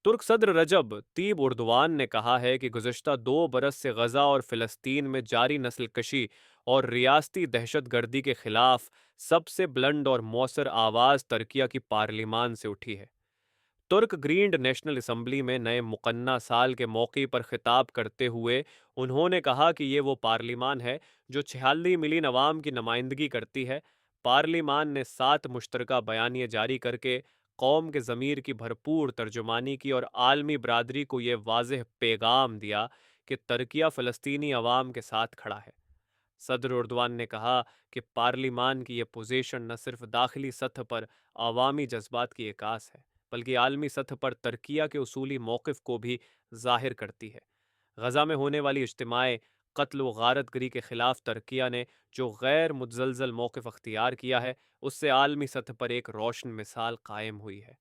तुर्क सदर रजब तय्यिब उर्दवान ने कहा है कि गुज़श्ता 2 बरस से गज़ा और फ़िलिस्तीन में जारी नस्ल कशी और रियासती दहशतगर्दी के खिलाफ सबसे बुलंद और मौसर आवाज़ तुर्किया की पार्लिमान से उठी है। तुर्क ग्रीन नेशनल असम्बली में नए मुकन्ना साल के मौके पर खिताब करते हुए उन्होंने कहा कि ये वो पार्लिमान है जो 46 मिलियन अवाम की नुमाइंदगी करती है। पार्लिमान ने 7 मुश्तरका बयानिए जारी करके कौम के ज़मीर की भरपूर तर्जुमानी की और आलमी बरादरी को ये वाज़ेह पैगाम दिया कि तुर्किया फ़लस्तीनी अवाम के साथ खड़ा है। सदर उर्दवान ने कहा कि पार्लिमान की यह पोजीशन न सिर्फ दाखिली सतह पर अवामी जज्बात की एकास है, बल्कि आलमी सतह पर तुर्किया के उसूली मौक़िफ़ को भी ज़ाहिर करती है। गज़ा में होने वाली इज्तिमाए कत्ल व गारतगरी के खिलाफ तुर्किया ने जो गैर मुतज़लज़ल मौक़िफ़ अख्तियार किया है, उससे आलमी सतह पर एक रोशन मिसाल कायम हुई है।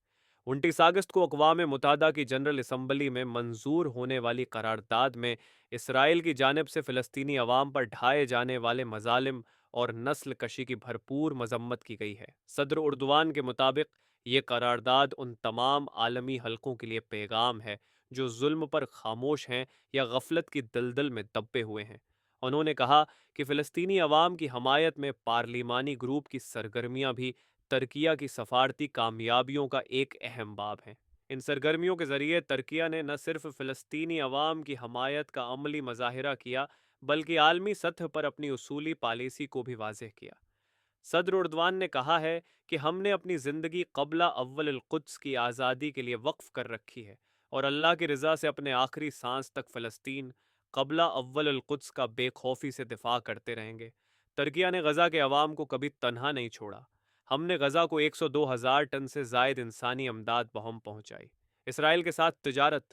29 अगस्त को अक़वाम मुत्तहदा की जनरल असम्बली में मंजूर होने वाली करारदाद में इसराइल की जानिब से फ़लस्तीनी अवाम पर ढाए जाने वाले मज़ालिम और नस्ल कशी की भरपूर मजम्मत की गई है। सदर उर्दवान के मुताबिक ये करारदाद उन तमाम आलमी हलकों के लिए पैगाम है जो जुल्म पर खामोश हैं या गफलत की दलदल में दबे हुए हैं। उन्होंने कहा कि फ़लस्तीनी अवाम की हमायत में पार्लिमानी ग्रुप की सरगर्मियाँ भी तुर्किया की सफारती कामयाबियों का एक अहम बाब है। इन सरगर्मियों के ज़रिए तुर्किया ने न सिर्फ फ़लस्तीनी अवाम की हमायत का अमली मज़ाहिरा किया, बल्कि आलमी सतह पर अपनी उसूली पॉलिसी को भी वाज़ेह किया। सदर उर्दवान ने कहा है कि हमने अपनी ज़िंदगी क़ब्ला अव्वल अल कुद्स की आज़ादी के लिए वक्फ़ कर रखी है और अल्लाह की रज़ा से अपने आखिरी सांस तक फ़लस्तीन क़ब्ला अव्वल अल कुद्स का बेखौफी से दिफा करते रहेंगे। तुर्किया ने गज़ा के अवाम को कभी तन्हा नहीं छोड़ा। हमने गज़ा को 102,000 टन से ज़ायद इंसानी अमदाद बहम पहुँचाई। इसराइल के साथ तिजारत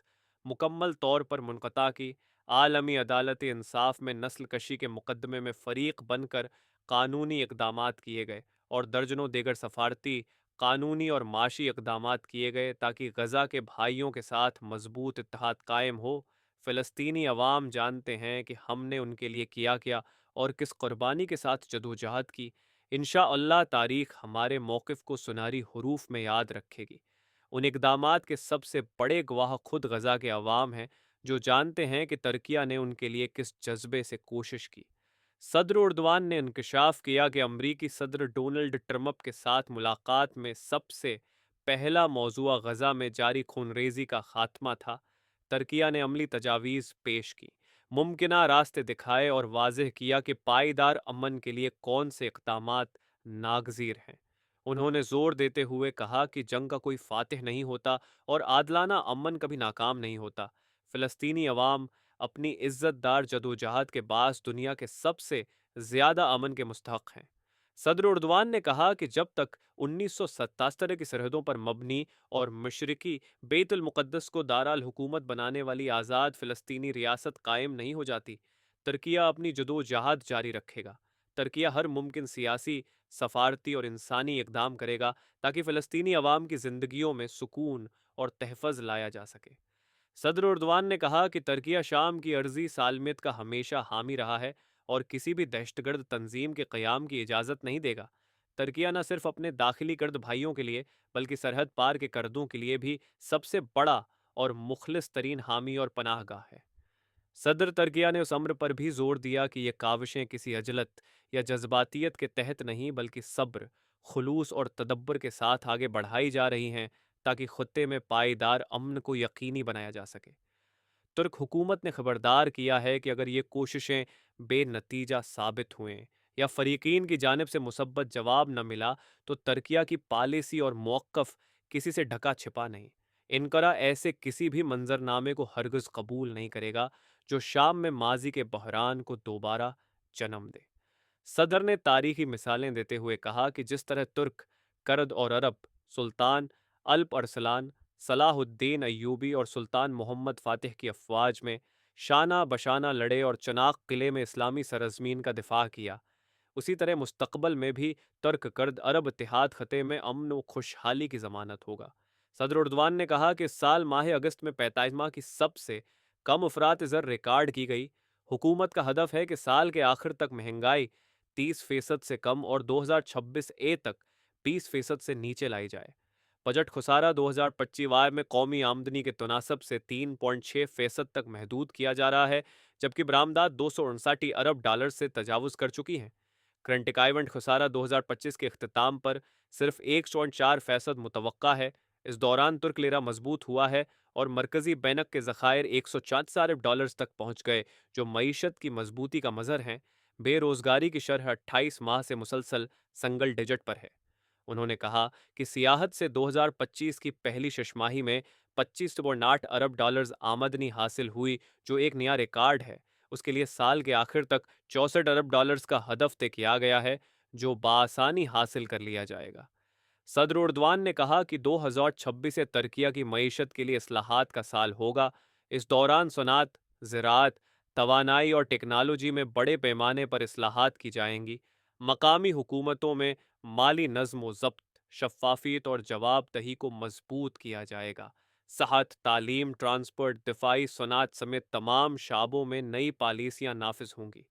मुकम्मल तौर पर मुनक़ता की। आलमी अदालत इंसाफ में नस्ल कशी के मुकदमे में फ़रीक बनकर कानूनी इक़दामात किए गए और दर्जनों दीगर सफारती, कानूनी और माशी इक़दामात किए गए ताकि गज़ा के भाइयों के साथ मजबूत इत्तेहाद कायम हो। फ़लस्तीनी अवाम जानते हैं कि हमने उनके लिए किया क्या और किस कुर्बानी के साथ जदोजहद की। इंशाअल्लाह तारीख़ हमारे मौक़िफ़ को सुनहरी हरूफ में याद रखेगी। उन इक़दामात के सबसे बड़े गवाह खुद गज़ा के अवाम हैं, जो जानते हैं कि तुर्किया ने उनके लिए किस जज्बे से कोशिश की। सदर उर्दवान ने इंकशाफ किया कि अमरीकी सदर डोनल्ड ट्रम्प के साथ मुलाकात में सबसे पहला मौज़ूआ गज़ा में जारी खूनरेज़ी का खात्मा था। तुर्किया ने अमली तजावीज़ पेश की, मुमकिना रास्ते दिखाए और वाज़ेह किया कि पायदार अमन के लिए कौन से इक़दामात नागज़ीर हैं। उन्होंने ज़ोर देते हुए कहा कि जंग का कोई फ़ातिह नहीं होता और आदलाना अमन कभी नाकाम नहीं होता। फ़लस्तीनी अवाम अपनी इज़्ज़तदार जदोजहद के बास दुनिया के सबसे ज़्यादा अमन के मुस्तहक़ हैं। सदर उर्दवान ने कहा कि जब तक 1977 की सरहदों पर मबनी और मशरिकी बैतुल मुक़द्दस को दाराल हुकूमत बनाने वाली आज़ाद फ़लस्तीनी रियासत कायम नहीं हो जाती, तुर्किया अपनी जदोजहद जारी रखेगा। तुर्किया हर मुमकिन सियासी, सफारती और इंसानी इक़दाम करेगा ताकि फ़लस्तीनी अवाम की ज़िंदगियों में सुकून और तहफ़्फ़ुज़ लाया जा सके। सदर उर्दवान ने कहा कि तुर्किया शाम की अर्जी सालमियत का हमेशा हामी रहा है और किसी भी दहशतगर्द तंजीम के क़याम की इजाज़त नहीं देगा। तुर्किया न सिर्फ अपने दाखिली कर्द भाइयों के लिए, बल्कि सरहद पार के कर्दों के लिए भी सबसे बड़ा और मुखलिस तरीन हामी और पनाहगाह है। सदर तुर्किया ने उस अम्र पर भी जोर दिया कि ये काविशें किसी अजलत या जज्बातियत के तहत नहीं, बल्कि सब्र, खुलूस और तदब्बर के साथ आगे बढ़ाई जा रही हैं ताकि ख़ुत्ते में पायदार अमन को यकीनी बनाया जा सके। तुर्क हुकूमत ने खबरदार किया है कि अगर ये कोशिशें बेनतीजा साबित हुएं या फ़रीकीन की जानिब से मुसब्बत जवाब न मिला, तो तुर्किया की पॉलिसी और मौक़िफ़ किसी से ढका छिपा नहीं। इनकरा ऐसे किसी भी मंजरनामे को हरगिज़ कबूल नहीं करेगा जो शाम में माजी के बहरान को दोबारा जन्म दे। सदर ने तारीखी मिसालें देते हुए कहा कि जिस तरह तुर्क, करद और अरब, सुल्तान अल्प अरसलान, सलाहुद्दीन अय्यूबी और सुल्तान मोहम्मद फ़ातिह की अफ़वाज में शाना बशाना लड़े और चनाक किले में इस्लामी सरज़मीन का दिफा किया, उसी तरह मुस्तक़बल में भी तुर्क कर्द अरब इत्तेहाद ख़त्े में अमन व खुशहाली की ज़मानत होगा। सदर उर्दवान ने कहा कि इस साल माह अगस्त में 45 की सबसे कम अफरात ज़र रिकॉर्ड की गई। हुकूमत का हदफ है कि साल के आखिर तक महंगाई 30% से कम और 2026 ए तक 20% से नीचे लाई जाए। बजट खुसारा 2025 में कौमी आमदनी के तनासब से 3.6% तक महदूद किया जा रहा है, जबकि बरामदात 259 अरब डॉलर से तजावुज कर चुकी हैं। करंट अकाउंट खुसारा 2025 के अख्ताम पर सिर्फ 1.4% मुतवक्का है। इस दौरान तुर्क लिरा मजबूत हुआ है और मरकजी बैनक के ज़खायर 104 अरब डॉलर्स तक पहुंच गए, जो मईशत की मजबूती का मज़हर हैं। बेरोजगारी की शरह 28 माह से मुसलसल संगल डिजिट पर है। उन्होंने कहा कि सियाहत से 2025 की पहली शशमाही में 25.8 अरब डॉलर्स आमदनी हासिल हुई, जो एक नया रिकॉर्ड है। उसके लिए साल के आखिर तक 64 अरब डॉलर्स का हदफ तय किया गया है, जो बासानी हासिल कर लिया जाएगा। सदर उर्दवान ने कहा कि 2026 से तरकिया की मईशत के लिए इस्लाहात का साल होगा। इस दौरान सनात, ज़राअत, तवानाई और टेक्नोलॉजी में बड़े पैमाने पर इस्लाहात की जाएंगी। मकामी हुकूमतों में माली नज़्म व ज़ब्त, शफ़ाफ़ियत और जवाब दही को मजबूत किया जाएगा। सहात, तालीम, ट्रांसपोर्ट, दिफाई, सनात समेत तमाम शाबों में नई पॉलिसियाँ नाफिज होंगी।